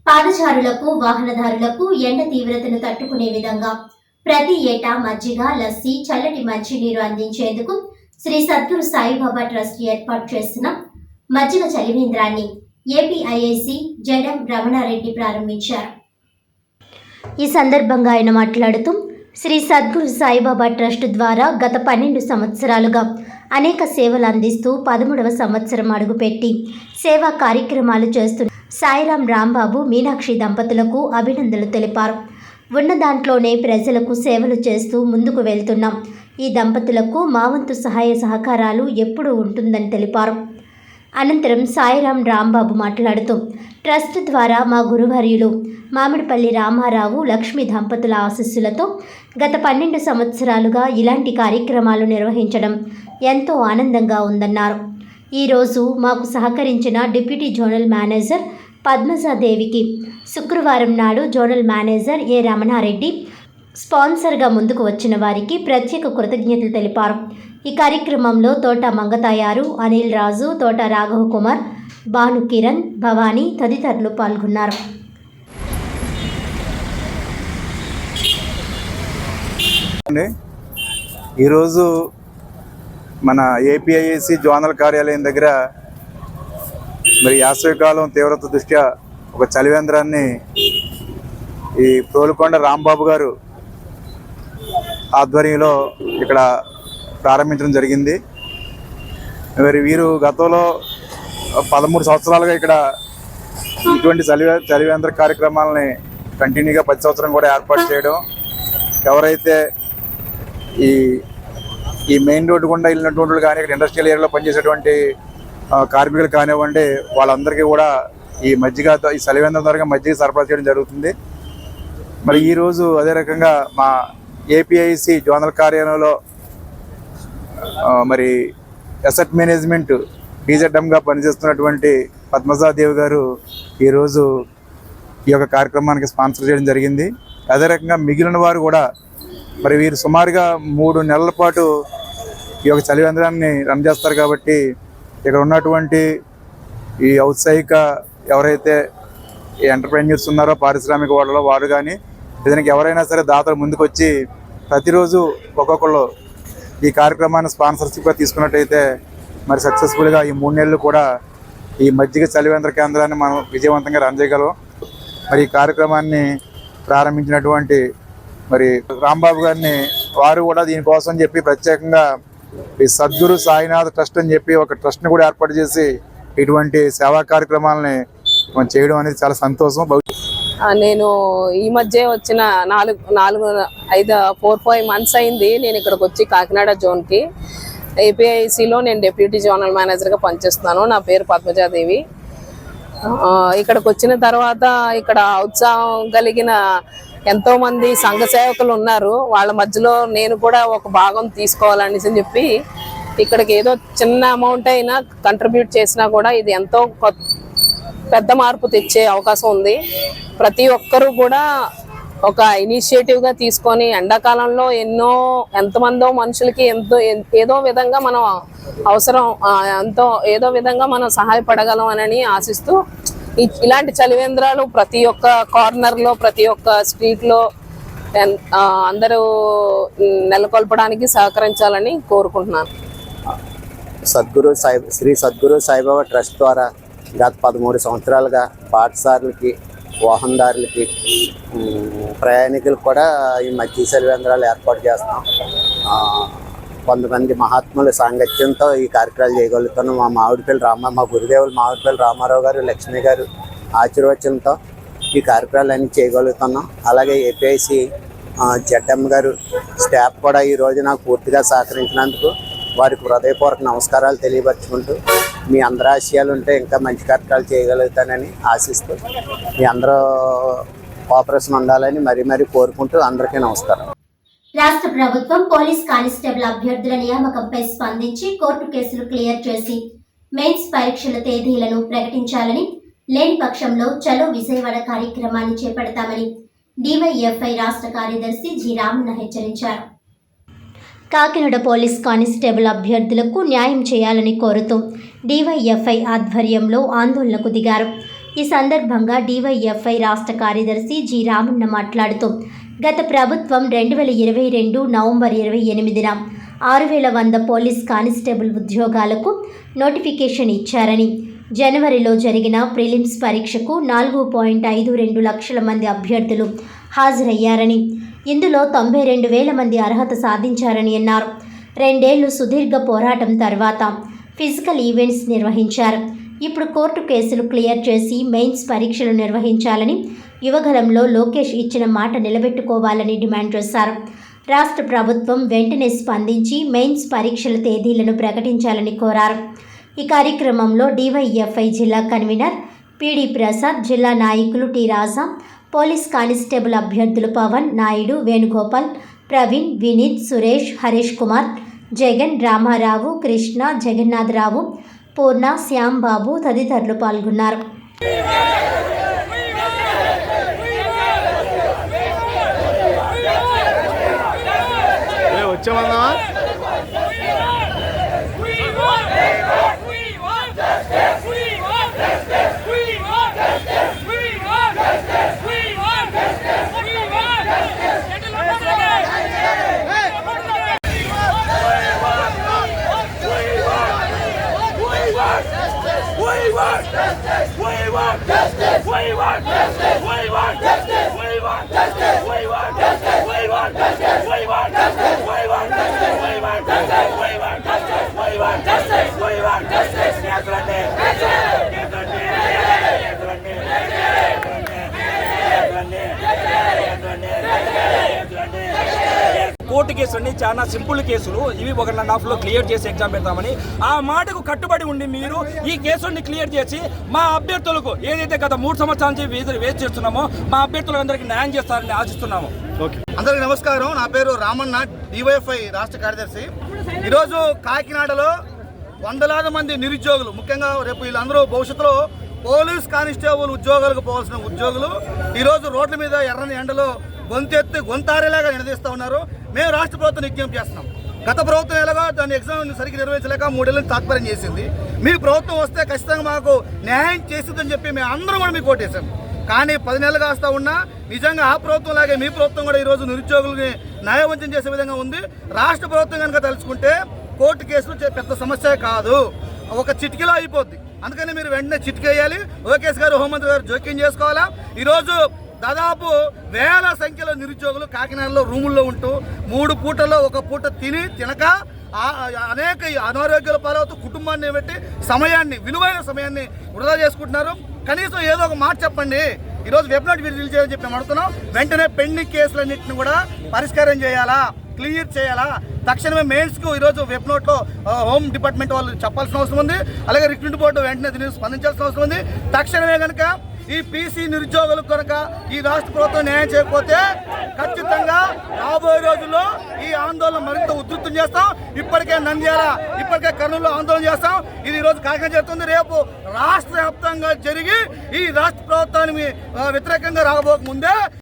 పాదచారులకు, వాహనదారులకు ఎండ తీవ్రతను తట్టుకునే విధంగా ప్రతి ఏటా మజ్జిగ, లస్సీ, చల్లటి మంచినీరు అందించేందుకు శ్రీ సద్గురు సాయిబాబా ట్రస్ట్ ఏర్పాటు చేసిన మజ్జిగ చలివేంద్రాన్ని ఏపీఐఐసి జడం రమణారెడ్డి ప్రారంభించారు. ఈ సందర్భంగా ఆయన మాట్లాడుతూ శ్రీ సద్గురు సాయిబాబా ట్రస్ట్ ద్వారా గత 12 సంవత్సరాలుగా అనేక సేవలు అందిస్తూ 13వ సంవత్సరం అడుగుపెట్టి సేవా కార్యక్రమాలు చేస్తున్న సాయిరాం రాంబాబు, మీనాక్షి దంపతులకు అభినందనలు తెలిపారు. ఉన్న దాంట్లోనే ప్రజలకు సేవలు చేస్తూ ముందుకు వెళ్తున్నాం. ఈ దంపతులకు మా వంతు సహాయ సహకారాలు ఎప్పుడూ ఉంటుందని తెలిపారు. అనంతరం సాయిరాం రాంబాబు మాట్లాడుతూ ట్రస్ట్ ద్వారా మా గురువర్యులు మామిడిపల్లి రామారావు, లక్ష్మి దంపతుల ఆశీస్సులతో గత 12 సంవత్సరాలుగా ఇలాంటి కార్యక్రమాలు నిర్వహించడం ఎంతో ఆనందంగా ఉందన్నారు. ఈరోజు మాకు సహకరించిన డిప్యూటీ జోనల్ మేనేజర్ పద్మజాదేవికి, శుక్రవారం నాడు జోనల్ మేనేజర్ ఏ రమణారెడ్డి, స్పాన్సర్గా ముందుకు వచ్చిన వారికి ప్రత్యేక కృతజ్ఞతలు తెలిపారు. ఈ కార్యక్రమంలో తోట మంగతాయారు, అనిల్ రాజు, తోట రాఘవ కుమార్, భాను కిరణ్, భవానీ తదితరులు పాల్గొన్నారు. ఈరోజు మన ఏపీఐఏసి జోనల్ కార్యాలయం దగ్గర మరి వేసవికాలం తీవ్రత దృష్ట్యా ఒక చలివేంద్రాన్ని ఈ ప్రోలుకొండ రాంబాబు గారు ఆధ్వర్యంలో ఇక్కడ ప్రారంభించడం జరిగింది. మరి వీరు గతంలో 13 సంవత్సరాలుగా ఇక్కడ ఇటువంటి చలివేంద్ర కార్యక్రమాలని కంటిన్యూగా 10 సంవత్సరం కూడా ఏర్పాటు చేయడం, ఎవరైతే ఈ మెయిన్ రోడ్డు గుండా వెళ్ళినటువంటి కానీ ఇక్కడ ఇండస్ట్రియల్ ఏరియాలో పనిచేసేటువంటి కార్మికులు కానివ్వండి, వాళ్ళందరికీ కూడా ఈ చలివేంద్రం ద్వారా మజ్జిగ సరఫరా చేయడం జరుగుతుంది. మరి ఈరోజు అదే రకంగా మా ఏపీఐసి జోనల్ కార్యాలయంలో మరి అసెట్ మేనేజ్మెంట్ డీజెడ్ఎంగా పనిచేస్తున్నటువంటి పద్మజాదేవి గారు ఈరోజు ఈ యొక్క కార్యక్రమానికి స్పాన్సర్ చేయడం జరిగింది. అదే రకంగా మిగిలిన వారు కూడా మరి వీరు సుమారుగా 3 నెలల పాటు ఈ యొక్క చలివేంద్రాన్ని రన్ చేస్తారు. కాబట్టి ఇక్కడ ఉన్నటువంటి ఈ ఔత్సాహిక ఎవరైతే ఈ ఎంటర్ప్రెన్యూర్స్ ఉన్నారో పారిశ్రామిక వాళ్ళలో వారు కానీ దీనికి ఎవరైనా సరే దాతలు ముందుకు వచ్చి ప్రతిరోజు ఒక్కొక్కళ్ళు ఈ కార్యక్రమాన్ని స్పాన్సర్షిప్గా తీసుకున్నట్టయితే మరి సక్సెస్ఫుల్గా ఈ 3 నెలలు కూడా ఈ మజ్జిగ చలివేంద్ర కేంద్రాన్ని మనం విజయవంతంగా రన్ చేయగలం. మరి ఈ కార్యక్రమాన్ని ప్రారంభించినటువంటి మరి రాంబాబు గారిని వారు కూడా దీనికోసం చెప్పి ప్రత్యేకంగా ఈ సద్గురు సాయినాథ్ ట్రస్ట్ అని చెప్పి ఒక ట్రస్ట్ని కూడా ఏర్పాటు చేసి ఇటువంటి సేవా కార్యక్రమాలని మనం చేయడం అనేది చాలా సంతోషం. నేను ఈ మధ్య వచ్చిన 4-5 మంత్స్ అయింది నేను ఇక్కడికి వచ్చి కాకినాడ జోన్కి. ఏపీఐసిలో నేను డిప్యూటీ జోనల్ మేనేజర్గా పనిచేస్తున్నాను. నా పేరు పద్మజాదేవి. ఇక్కడికి వచ్చిన తర్వాత ఇక్కడ ఉత్సాహం కలిగిన ఎంతోమంది సంఘ సేవకులు ఉన్నారు. వాళ్ళ మధ్యలో నేను కూడా ఒక భాగం తీసుకోవాలనేసి చెప్పి ఇక్కడికి ఏదో చిన్న అమౌంట్ అయినా కంట్రిబ్యూట్ చేసినా కూడా ఇది ఎంతో పెద్ద మార్పు తెచ్చే అవకాశం ఉంది. ప్రతి ఒక్కరూ కూడా ఒక ఇనిషియేటివ్గా తీసుకొని ఎండాకాలంలో ఎంతమందో మనుషులకి ఏదో విధంగా మనం అవసరం ఏదో విధంగా మనం సహాయపడగలం అని ఆశిస్తూ ఇలాంటి చలివేంద్రాలు ప్రతి ఒక్క కార్నర్లో, ప్రతి ఒక్క స్ట్రీట్లో అందరూ నెలకొల్పడానికి సహకరించాలని కోరుకుంటున్నాను. శ్రీ సద్గురు సాయిబాబా ట్రస్ట్ ద్వారా గత 13 సంవత్సరాలుగా పాఠశాలలకి, వాహనదారులకి, ప్రయాణికులకు కూడా ఈ మజ్జిగ చలివేంద్రాలు ఏర్పాటు చేస్తున్నాం. కొంతమంది మహాత్ముల సాంగత్యంతో ఈ కార్యక్రమాలు చేయగలుగుతున్నాం. మా గురుదేవులు మామిడిపల్లి రామారావు గారు, లక్ష్మి గారు ఆశీర్వచనంతో ఈ కార్యక్రమాలన్నీ చేయగలుగుతున్నాం. అలాగే ఏపీఐసి జడ్ఎం గారు స్టాఫ్ కూడా ఈరోజు నాకు పూర్తిగా సహకరించినందుకు వారికి హృదయపూర్వక నమస్కారాలు తెలియపరుచుకుంటూ మీ అందరి ఆశయాలు ఉంటే ఇంకా మంచి కార్యక్రమాలు చేయగలుగుతానని ఆశిస్తూ మీ అందరూ కోఆపరేషన్ ఉండాలని మరీ కోరుకుంటూ అందరికీ నమస్కారం. రాష్ట్ర ప్రభుత్వం పోలీస్ కానిస్టేబుల్ అభ్యర్థుల నియామకంపై స్పందించి కోర్టు కేసులు క్లియర్ చేసి మెయిన్స్ పరీక్షల తేదీలను ప్రకటించాలని, లేని పక్షంలో చలో విజయవాడ కార్యక్రమాన్ని చేపడతామని డివైఎఫ్ఐ రాష్ట్ర కార్యదర్శి జి రామన్న హెచ్చరించారు. కాకినాడ పోలీస్ కానిస్టేబుల్ అభ్యర్థులకు న్యాయం చేయాలని కోరుతూ డివైఎఫ్ఐ ఆధ్వర్యంలో ఆందోళనకు దిగారు. ఈ సందర్భంగా డివైఎఫ్ఐ రాష్ట్ర కార్యదర్శి జి రామన్న మాట్లాడుతూ గత ప్రభుత్వం 2022 నవంబర్ 28న 6100 పోలీస్ కానిస్టేబుల్ ఉద్యోగాలకు నోటిఫికేషన్ ఇచ్చారని, జనవరిలో జరిగిన ప్రిలిమ్స్ పరీక్షకు 4.52 లక్షల మంది అభ్యర్థులు హాజరయ్యారని, ఇందులో 92,000 మంది అర్హత సాధించారని అన్నారు. 2 ఏళ్లు సుదీర్ఘ పోరాటం తర్వాత ఫిజికల్ ఈవెంట్స్ నిర్వహించారు. ఇప్పుడు కోర్టు కేసులు క్లియర్ చేసి మెయిన్స్ పరీక్షలు నిర్వహించాలని, యువగలంలో లోకేష్ ఇచ్చిన మాట నిలబెట్టుకోవాలని డిమాండ్ చేశారు. రాష్ట్ర ప్రభుత్వం వెంటనే స్పందించి మెయిన్స్ పరీక్షల తేదీలను ప్రకటించాలని కోరారు. ఈ కార్యక్రమంలో డివైఎఫ్ఐ జిల్లా కన్వీనర్ పిడి ప్రసాద్, జిల్లా నాయకులు టి రాజా, పోలీస్ కానిస్టేబుల్ అభ్యర్థులు పవన్, నాయుడు, వేణుగోపాల్, ప్రవీణ్, వినీత్, సురేష్, హరీష్ కుమార్, జగన్, రామారావు, కృష్ణ, జగన్నాథరావు, పూర్ణ, శ్యాంబాబు తదితరులు పాల్గొన్నారు. కోర్టు కేసులన్నీ చాలా సింపుల్ కేసులు, ఇవి 1.5 క్లియర్ చేసి ఎగ్జామ్ పెడతామని ఆ మాటకు కట్టుబడి ఉండి మీరు ఈ కేసుల్ని క్లియర్ చేసి మా అభ్యర్థులకు ఏదైతే గత 3 సంవత్సరాల నుంచి వేస్ట్ చేస్తున్నామో మా అభ్యర్థులందరికీ న్యాయం చేస్తారని ఆశిస్తున్నాము. అందరికీ నమస్కారం. నా పేరు రామన్న, డివైఎఫ్ఐ రాష్ట్ర కార్యదర్శి. ఈరోజు కాకినాడలో వందలాది మంది నిరుద్యోగులు, ముఖ్యంగా రేపు వీళ్ళందరూ భవిష్యత్తులో పోలీస్ కానిస్టేబుల్ ఉద్యోగాలకు పోవాల్సిన ఉద్యోగులు ఈరోజు రోడ్ల మీద ఎర్రని ఎండలో గొంతెత్తి గొంతారేలాగా నిలదీస్తూ ఉన్నారు. మేము రాష్ట్ర ప్రభుత్వం విజ్ఞప్తి చేస్తున్నాం. గత ప్రభుత్వం ఎలాగో దాని ఎగ్జామ్ సరిగ్గా నిర్వహించలేక 3 ఏళ్ళని తాత్పర్యం చేసింది. మీ ప్రభుత్వం వస్తే ఖచ్చితంగా మాకు న్యాయం చేస్తుందని చెప్పి మేము అందరం కూడా మీకు ఓటేసాం. కానీ 10 నెలలు కాస్తా ఉన్నా నిజంగా ఆ ప్రభుత్వం లాగే మీ ప్రభుత్వం కూడా ఈరోజు నిరుద్యోగుల్ని న్యాయవంచన చేసే విధంగా ఉంది. రాష్ట్ర ప్రభుత్వం కనుక తలుచుకుంటే కోర్టు కేసులు పెద్ద సమస్య కాదు, ఒక చిటికలో అయిపోద్ది. అందుకని మీరు వెంటనే చిటికేయాలి. లోకేష్ గారు, హోంమంత్రి గారు జోక్యం చేసుకోవాలా. ఈరోజు దాదాపు వేల సంఖ్యలో నిరుద్యోగులు కాకినాడలో రూముల్లో ఉంటూ 3 పూటల్లో 1 పూట తినక అనేక అనారోగ్యాల పాలవుతూ కుటుంబాన్ని పెట్టి విలువైన సమయాన్ని వృధా చేసుకుంటున్నారు. కనీసం ఏదో ఒక మాట చెప్పండి. ఈరోజు వెబ్నోట్ రిలీజ్ చేయాలని చెప్పి మేము అడుగుతున్నాం. వెంటనే పెండింగ్ కేసులన్నింటినీ కూడా పరిష్కారం చేయాలా, క్లియర్ చేయాలా. తక్షణమే మెయిన్స్కు ఈరోజు వెబ్నోట్లో హోమ్ డిపార్ట్మెంట్ వాళ్ళు చెప్పాల్సిన అవసరం ఉంది. అలాగే రిక్రూట్మెంట్ బోర్డు వెంటనే దీన్ని స్పందించాల్సిన అవసరం ఉంది. తక్షణమే కనుక ఈ పీసీ నిరుద్యోగులకు కనుక ఈ రాష్ట్ర ప్రభుత్వం న్యాయం చేయకపోతే ఖచ్చితంగా రాబోయే రోజుల్లో ఈ ఆందోళన మరింత ఉధృతం చేస్తాం. ఇప్పటికే నంద్యాల, ఇప్పటికే కర్నూలులో ఆందోళన చేస్తాం. ఇది ఈరోజు కాకినాడ జరుగుతుంది. రేపు రాష్ట్ర వ్యాప్తంగా జరిగి ఈ రాష్ట్ర ప్రభుత్వానికి వ్యతిరేకంగా రాబోక ముందే